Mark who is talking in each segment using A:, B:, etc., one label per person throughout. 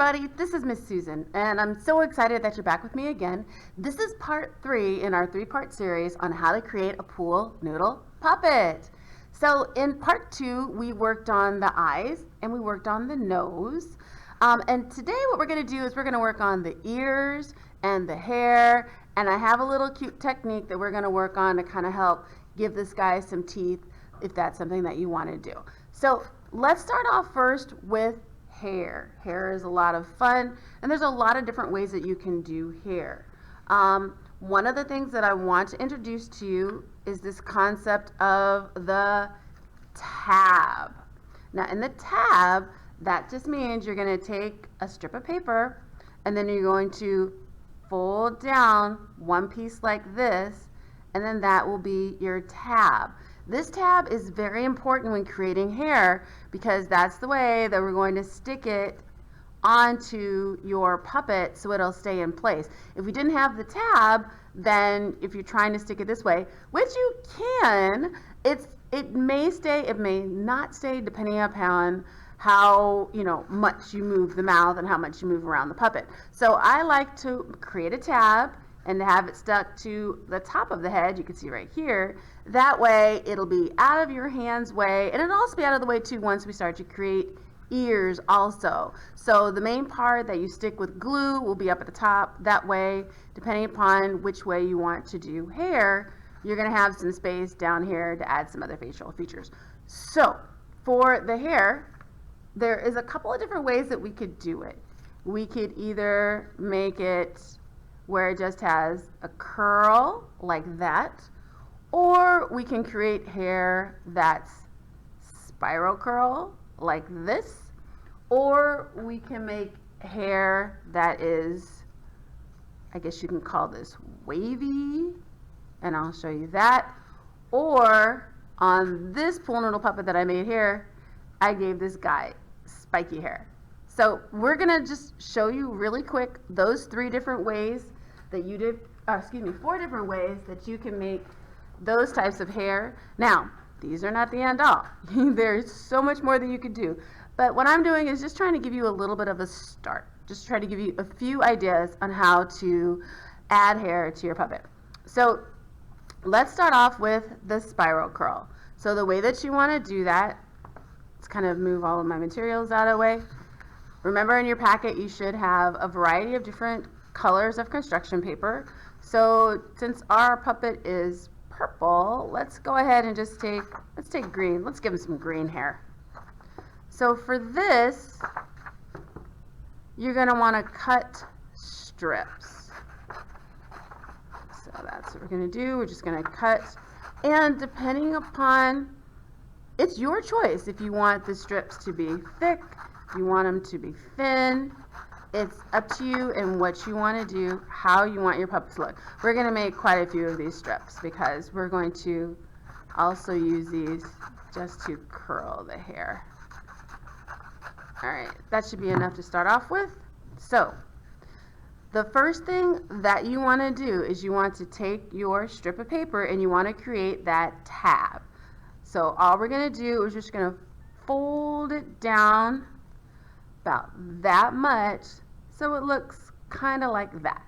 A: everybody, this is Miss Susan, and I'm so excited that you're back with me again. This is part 3 in our 3-part series on how to create a pool noodle puppet. So in part 2, we worked on the eyes and we worked on the nose. And today what we're going to do is we're going to work on the ears and the hair, and I have a little cute technique that we're going to work on to kind of help give this guy some teeth if that's something that you want to do. So let's start off first with hair. Hair is a lot of fun, and there's a lot of different ways that you can do hair. One of the things that I want to introduce to you is this concept of the tab. Now in the tab, that just means you're going to take a strip of paper and then you're going to fold down one piece like this, and then that will be your tab. This tab is very important when creating hair because that's the way that we're going to stick it onto your puppet so it'll stay in place. If we didn't have the tab, then if you're trying to stick it this way, which you can, it may stay, it may not stay, depending upon how much you move the mouth and how much you move around the puppet. So I like to create a tab and to have it stuck to the top of the head. You can see right here. That way it'll be out of your hand's way, and it'll also be out of the way too once we start to create ears also. So the main part that you stick with glue will be up at the top. That way, depending upon which way you want to do hair, you're going to have some space down here to add some other facial features. So for the hair, there is a couple of different ways that we could do it. We could either make it where it just has a curl like that, or we can create hair that's spiral curl like this, or we can make hair that is, I guess you can call this wavy, and I'll show you that. Or on this pool noodle puppet that I made here, I gave this guy spiky hair. So we're gonna just show you really quick those 3 different ways that you did, 4 different ways that you can make those types of hair. Now, these are not the end all. There's so much more that you could do. But what I'm doing is just trying to give you a little bit of a start. Just try to give you a few ideas on how to add hair to your puppet. So let's start off with the spiral curl. So the way that you want to do that, let's kind of move all of my materials out of the way. Remember, in your packet you should have a variety of different colors of construction paper. So since our puppet is purple, let's go ahead and just let's take green. Let's give him some green hair. So for this, you're going to want to cut strips. So that's what we're going to do. We're just going to cut, and depending upon, it's your choice if you want the strips to be thick, if you want them to be thin. It's up to you and what you want to do, how you want your puppet to look. We're going to make quite a few of these strips because we're going to also use these just to curl the hair. Alright, that should be enough to start off with. So, the first thing that you want to do is you want to take your strip of paper and you want to create that tab. So all we're going to do is just going to fold it down about that much so it looks kind of like that.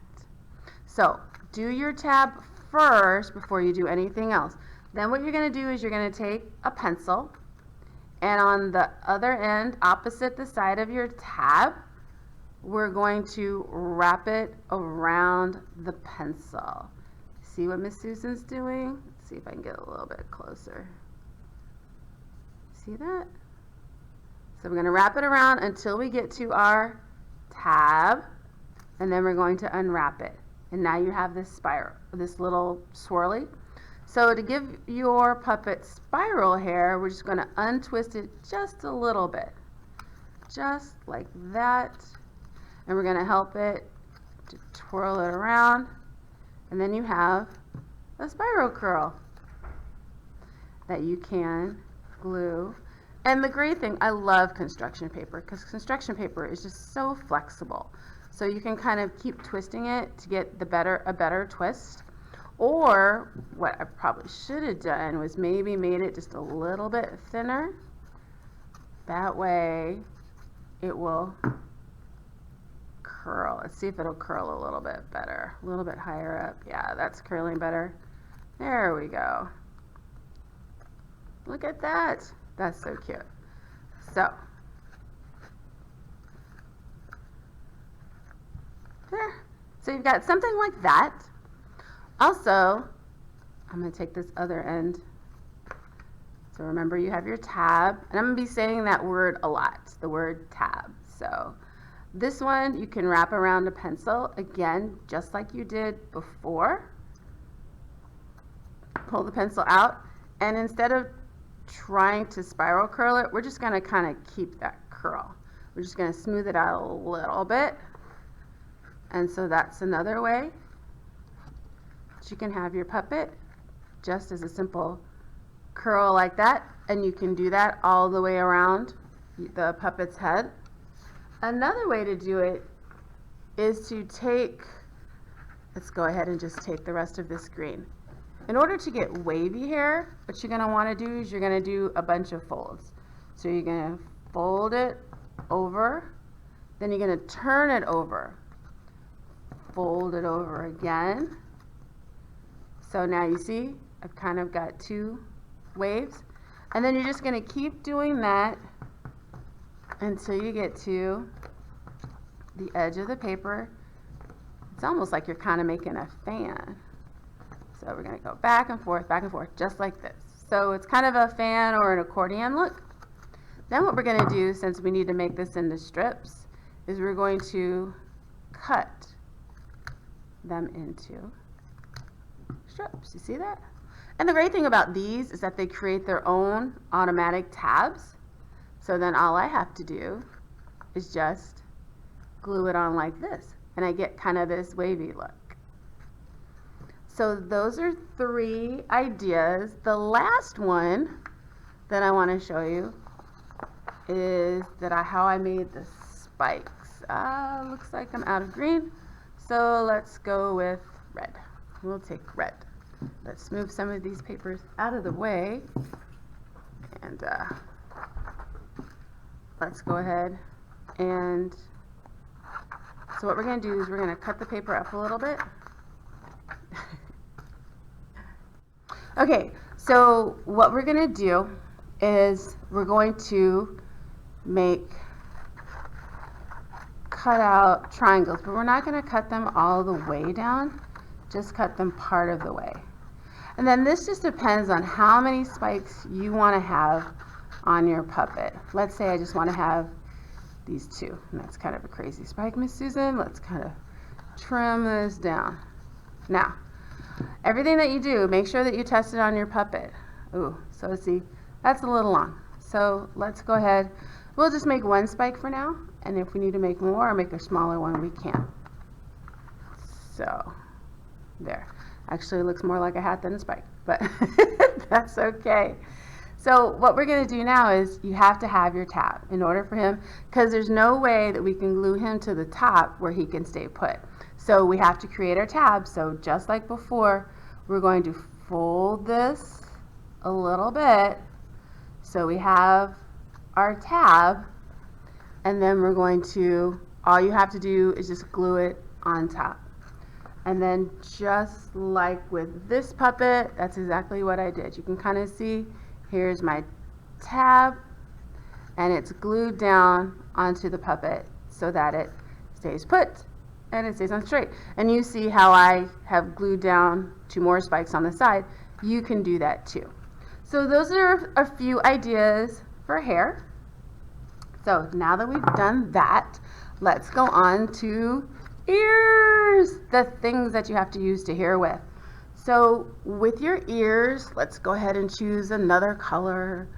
A: So do your tab first before you do anything else. Then what you're going to do is you're going to take a pencil, and on the other end, opposite the side of your tab, we're going to wrap it around the pencil. See what Miss Susan's doing? Let's see if I can get a little bit closer. See that? So we're going to wrap it around until we get to our tab, and then we're going to unwrap it. And now you have this spiral, this little swirly. So to give your puppet spiral hair, we're just going to untwist it just a little bit. Just like that. And we're going to help it to twirl it around. And then you have a spiral curl that you can glue. And the great thing, I love construction paper because construction paper is just so flexible. So you can kind of keep twisting it to get a better twist. Or what I probably should have done was maybe made it just a little bit thinner. That way it will curl. Let's see if it'll curl a little bit better. A little bit higher up. Yeah, that's curling better. There we go. Look at that. That's so cute. So, there. So you've got something like that. Also, I'm going to take this other end. So remember, you have your tab, and I'm going to be saying that word a lot, the word tab. So this one you can wrap around a pencil, again, just like you did before. Pull the pencil out, and instead of trying to spiral curl it, we're just going to kind of keep that curl. We're just going to smooth it out a little bit. And so that's another way that you can have your puppet just as a simple curl like that, and you can do that all the way around the puppet's head. Another way to do it is to take, let's go ahead and just take the rest of this green. In order to get wavy hair, what you're going to want to do is you're going to do a bunch of folds. So you're going to fold it over, then you're going to turn it over, fold it over again. So now you see I've kind of got two waves, and then you're just going to keep doing that until you get to the edge of the paper. It's almost like you're kind of making a fan. So we're going to go back and forth, just like this. So it's kind of a fan or an accordion look. Then what we're going to do, since we need to make this into strips, is we're going to cut them into strips. You see that? And the great thing about these is that they create their own automatic tabs. So then all I have to do is just glue it on like this, and I get kind of this wavy look. So those are three ideas. The last one that I want to show you is how I made the spikes. Looks like I'm out of green, so let's go with red. We'll take red. Let's move some of these papers out of the way, and let's go ahead and, so what we're going to do is we're going to cut the paper up a little bit. Okay, so what we're going to do is we're going to cut out triangles, but we're not going to cut them all the way down, just cut them part of the way. And then this just depends on how many spikes you want to have on your puppet. Let's say I just want to have these two, and that's kind of a crazy spike, Miss Susan. Let's kind of trim this down. Now, everything that you do, make sure that you test it on your puppet. Ooh, so see, that's a little long. So let's go ahead. We'll just make one spike for now, and if we need to make more or make a smaller one, we can. So, there. Actually, it looks more like a hat than a spike, but that's okay. So what we're going to do now is you have to have your tab in order for him, because there's no way that we can glue him to the top where he can stay put. So we have to create our tab. So just like before, we're going to fold this a little bit so we have our tab, and then we're going to, all you have to do is just glue it on top. And then just like with this puppet, that's exactly what I did. You can kind of see, here's my tab, and it's glued down onto the puppet so that it stays put and it stays on straight. And you see how I have glued down 2 more spikes on the side. You can do that too. So those are a few ideas for hair. So now that we've done that, let's go on to ears, the things that you have to use to hair with. So with your ears, let's go ahead and choose another color.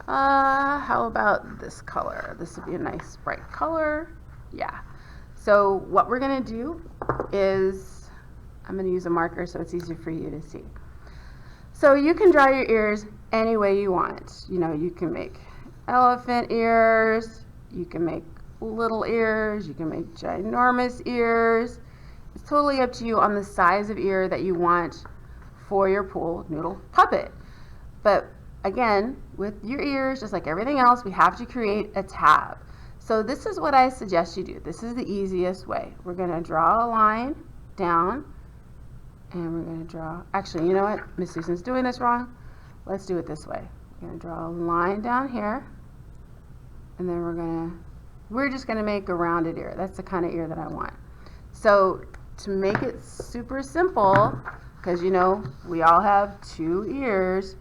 A: How about this color? This would be a nice bright color. Yeah. So what we're going to do is, I'm going to use a marker so it's easier for you to see. So you can draw your ears any way you want. You know, you can make elephant ears, you can make little ears, you can make ginormous ears. It's totally up to you on the size of ear that you want for your pool noodle puppet. But again, with your ears, just like everything else, we have to create a tab. So this is what I suggest you do. This is the easiest way. We're going to draw a line down, and we're going to draw, actually, you know what? Miss Susan's doing this wrong. Let's do it this way. We're going to draw a line down here, and then we're just going to make a rounded ear. That's the kind of ear that I want. So to make it super simple, because you know we all have 2 ears,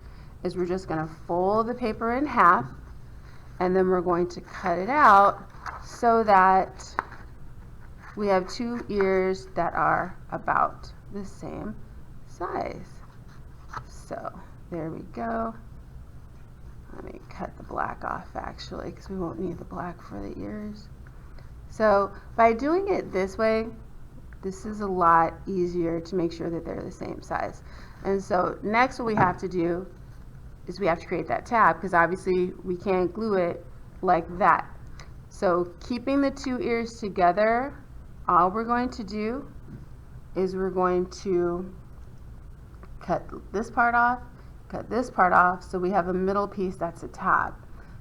A: is we're just going to fold the paper in half, and then we're going to cut it out so that we have 2 ears that are about the same size. So there we go. Let me cut the black off actually, because we won't need the black for the ears. So by doing it this way, this is a lot easier to make sure that they're the same size. And so next what we have to do is we have to create that tab, because obviously we can't glue it like that. So keeping the 2 ears together, all we're going to do is we're going to cut this part off, cut this part off, so we have a middle piece that's a tab.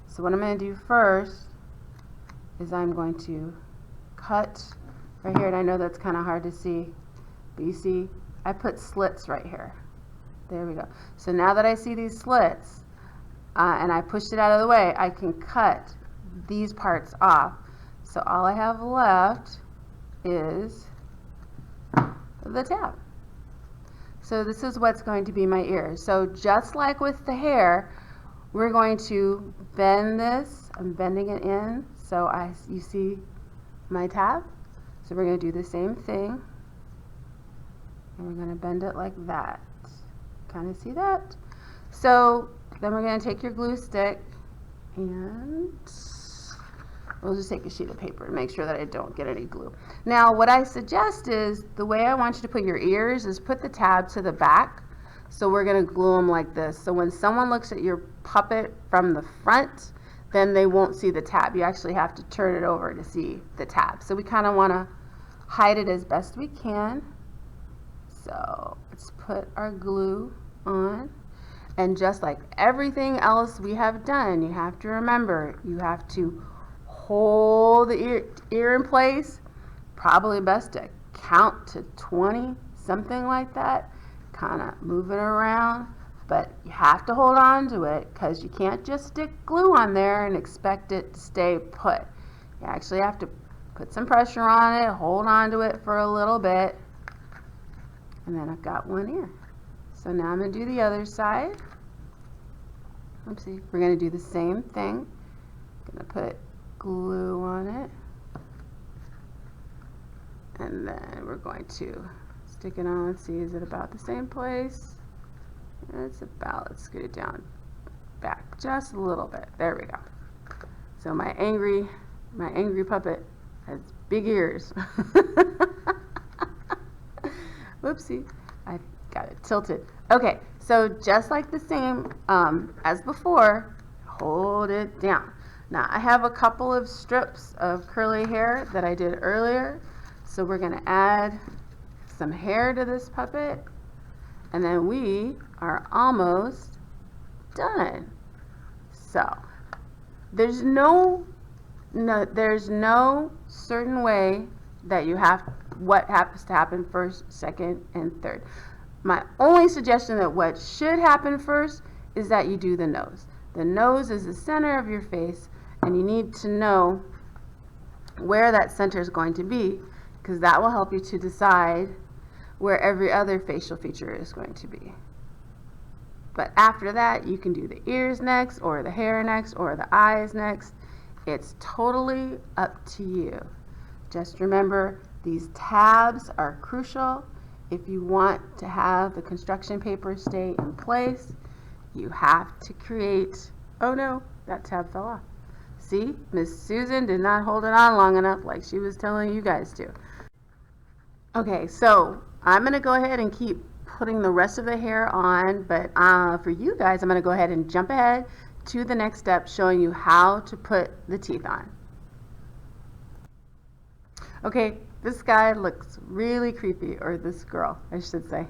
A: So what I'm going to do first is I'm going to cut right here, and I know that's kind of hard to see, but you see I put slits right here. There we go. So now that I see these slits and I pushed it out of the way, I can cut these parts off. So all I have left is the tab. So this is what's going to be my ear. So just like with the hair, we're going to bend this. I'm bending it in so you see my tab. So we're going to do the same thing, and we're going to bend it like that. Kind of see that? So then we're going to take your glue stick, and we'll just take a sheet of paper and make sure that I don't get any glue. Now what I suggest is, the way I want you to put your ears is put the tab to the back. So we're going to glue them like this. So when someone looks at your puppet from the front, then they won't see the tab. You actually have to turn it over to see the tab. So we kind of want to hide it as best we can. So let's put our glue on. And just like everything else we have done, you have to remember, you have to hold the ear in place. Probably best to count to 20, something like that. Kind of move it around, but you have to hold on to it, because you can't just stick glue on there and expect it to stay put. You actually have to put some pressure on it, hold on to it for a little bit, and then I've got one ear. So now I'm going to do the other side. Oopsie. We're going to do the same thing. I'm going to put glue on it, and then we're going to stick it on. Let's see, is it about the same place? It's about, let's scoot it down back just a little bit. There we go. So my angry puppet has big ears. Whoopsie, I got it tilted. Okay, so just like the same as before, hold it down. Now I have a couple of strips of curly hair that I did earlier, so we're going to add some hair to this puppet, and then we are almost done. So there's no certain way that you have what happens to happen first, second, and third. My only suggestion that what should happen first is that you do the nose. The nose is the center of your face, and you need to know where that center is going to be, because that will help you to decide where every other facial feature is going to be. But after that, you can do the ears next, or the hair next, or the eyes next. It's totally up to you. Just remember, these tabs are crucial. If you want to have the construction paper stay in place, you have to create, oh no, that tab fell off. See, Miss Susan did not hold it on long enough like she was telling you guys to. Okay, so I'm going to go ahead and keep putting the rest of the hair on, but for you guys, I'm going to go ahead and jump ahead to the next step, showing you how to put the teeth on. Okay, this guy looks really creepy, or this girl, I should say.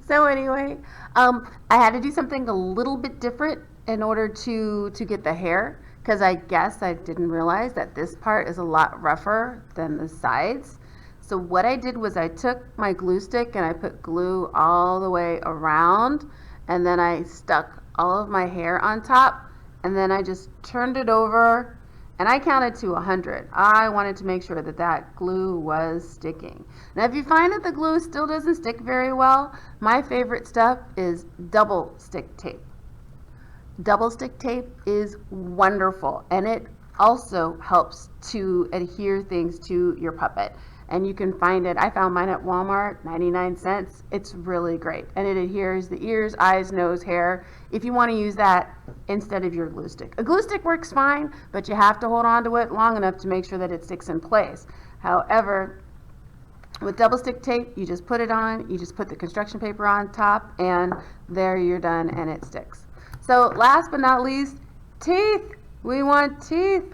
A: So anyway, I had to do something a little bit different in order to get the hair, because I guess I didn't realize that this part is a lot rougher than the sides. So what I did was I took my glue stick and I put glue all the way around, and then I stuck all of my hair on top, and then I just turned it over and I counted to 100. I wanted to make sure that that glue was sticking. Now if you find that the glue still doesn't stick very well, my favorite stuff is double stick tape. Double stick tape is wonderful, and it also helps to adhere things to your puppet. And you can find it, I found mine at Walmart, 99 cents. It's really great. And it adheres the ears, eyes, nose, hair, if you want to use that instead of your glue stick. A glue stick works fine, but you have to hold on to it long enough to make sure that it sticks in place. However, with double stick tape, you just put it on, you just put the construction paper on top, and there you're done, and it sticks. So last but not least, teeth. We want teeth.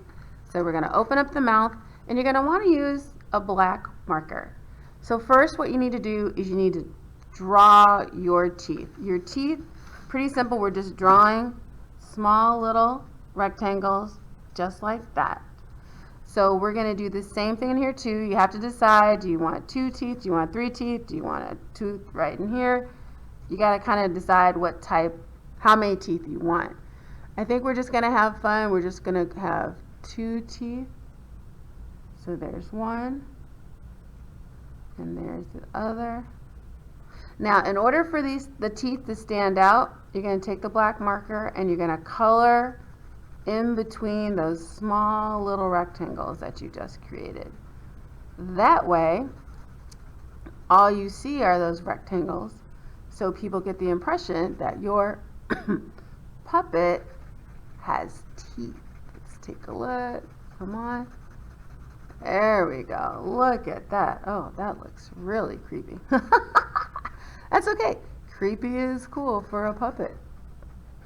A: So we're going to open up the mouth, and you're going to want to use a black marker. So first what you need to do is you need to draw your teeth. Your teeth, pretty simple, we're just drawing small little rectangles just like that. So we're going to do the same thing in here too. You have to decide, do you want 2 teeth, do you want 3 teeth, do you want a tooth right in here? You got to kind of decide what type, how many teeth you want. I think we're just going to have fun. We're just going to have 2 teeth. So there's one, and there's the other. Now, in order for the teeth to stand out, you're going to take the black marker and you're going to color in between those small little rectangles that you just created. That way, all you see are those rectangles, so people get the impression that your puppet has teeth. Let's take a look. Come on. There we go. Look at that. Oh, that looks really creepy. That's okay. Creepy is cool for a puppet.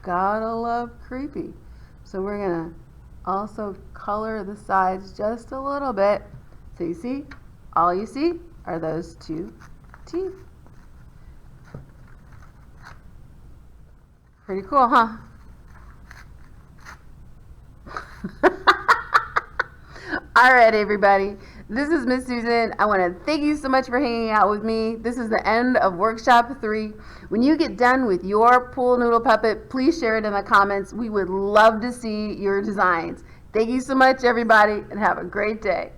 A: Gotta love creepy. So we're going to also color the sides just a little bit. So you see, all you see are those 2 teeth. Pretty cool, huh? All right, everybody. This is Miss Susan. I want to thank you so much for hanging out with me. This is the end of Workshop 3. When you get done with your pool noodle puppet, please share it in the comments. We would love to see your designs. Thank you so much, everybody, and have a great day.